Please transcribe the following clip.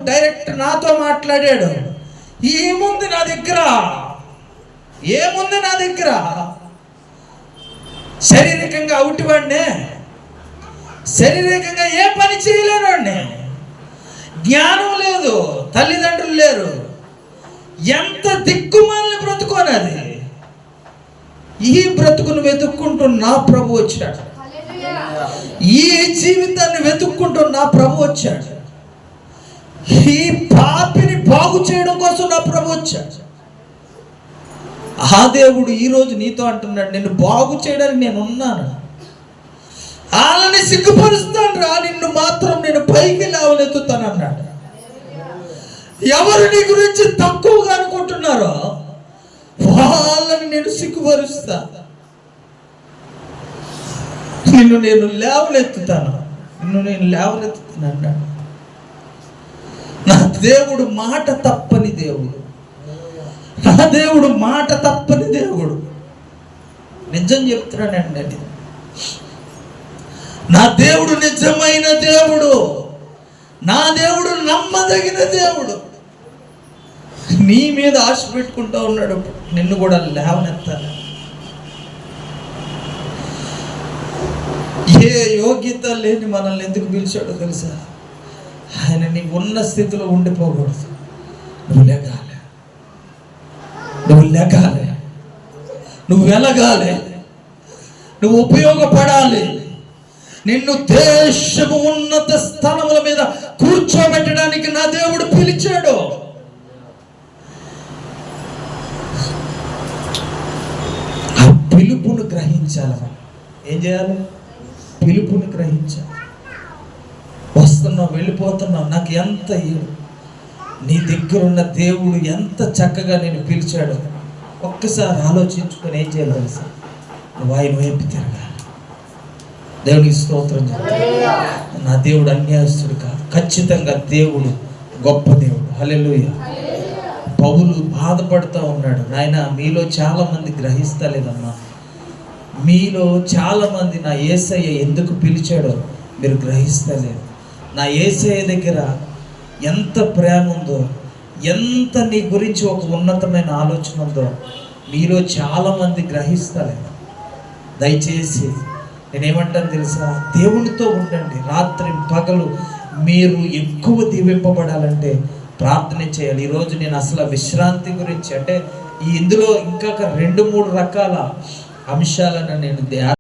Direct నాతో మాట్లాడాడు. ఏముంది నా దగ్గర, ఏముంది నా దగ్గర? శారీరకంగా అవుటివాడినే, శారీరకంగా ఏ పని చేయలేనివాడిని, జ్ఞానం లేదు, తల్లిదండ్రులు లేరు, ఎంత దిక్కుమాలిన బ్రతుకోనది. ఈ బ్రతుకును వెతుక్కుంటూ నా ప్రభు వచ్చాడు. ఈ జీవితాన్ని వెతుక్కుంటూ నా ప్రభు వచ్చాడు. ఈ పాపిని బాగు చేయడం కోసం నా ప్రభు వచ్చాడు. ఆ దేవుడు ఈరోజు నీతో అంటున్నాడు, నిన్ను బాగు చేయడానికి నేను ఉన్నాను. వాళ్ళని సిగ్గుపరుస్తాను రా, నిన్ను మాత్రం నేను పైకి లేవనెత్తుతాను అన్నాడు. ఎవరు నీ గురించి తక్కువగా అనుకుంటున్నారో వాళ్ళని నేను సిగ్గుపరుస్తా, నిన్ను నేను లేవనెత్తుతాను, నిన్ను నేను లేవనెత్తుతాను అన్నాడు. నా దేవుడు మాట తప్పని దేవుడు, నా దేవుడు మాట తప్పని దేవుడు. నిజం చెప్తున్నానండి అది. నా దేవుడు నిజమైన దేవుడు, నా దేవుడు నమ్మదగిన దేవుడు. నీ మీద ఆశ పెట్టుకుంటూ ఉన్నాడు, నిన్ను కూడా లేవనెత్తాలి. ఏ యోగ్యత లేని మనల్ని ఎందుకు పిలిచాడో తెలుసా? ఆయన నీకు ఉన్న స్థితిలో ఉండిపోకూడదు. నువ్వు లెగాలి, నువ్వు లెగాలి, నువ్వు వెలగాలి, నువ్వు ఉపయోగపడాలి. నిన్ను దేశము ఉన్నత స్థలముల మీద కూర్చోబెట్టడానికి నా దేవుడు పిలిచాడు. ఆ పిలుపును గ్రహించాలి. ఏం చేయాలి? పిలుపుని గ్రహించాలి. వస్తున్నావు, వెళ్ళిపోతున్నావు, నాకు ఎంత నీ దగ్గరున్న దేవుడు ఎంత చక్కగా నేను పిలిచాడు. ఒక్కసారి ఆలోచించుకొని ఏం చేయాలి తెలుసా? నువ్వు ఆయన వైపు తిరగాలి. దేవునికి స్తోత్రం చెప్పాలి. నా దేవుడు అన్యాయస్తుడు కాదు, ఖచ్చితంగా దేవుడు గొప్ప దేవుడు. హల్లెలూయా. పౌలు బాధపడుతూ ఉన్నాడు, నాయన మీలో చాలా మంది గ్రహిస్తలేదమ్మా, మీలో చాలా మంది నా యేసయ్య ఎందుకు పిలిచాడో మీరు గ్రహిస్తలేదు. నా యేసయ్య దగ్గర ఎంత ప్రేమ ఉందో, ఎంత నీ గురించి ఒక ఉన్నతమైన ఆలోచన ఉందో మీలో చాలామంది గ్రహిస్తలేదు. దయచేసి నేనేమంటాను తెలుసా? దేవునితో ఉండండి. రాత్రి పగలు మీరు ఎక్కువ దీవింపబడాలంటే ప్రార్థన చేయాలి. ఈరోజు నేను అసలు విశ్రాంతి గురించి, అంటే ఇందులో ఇంకా 2-3 రకాల అంశాలను నేను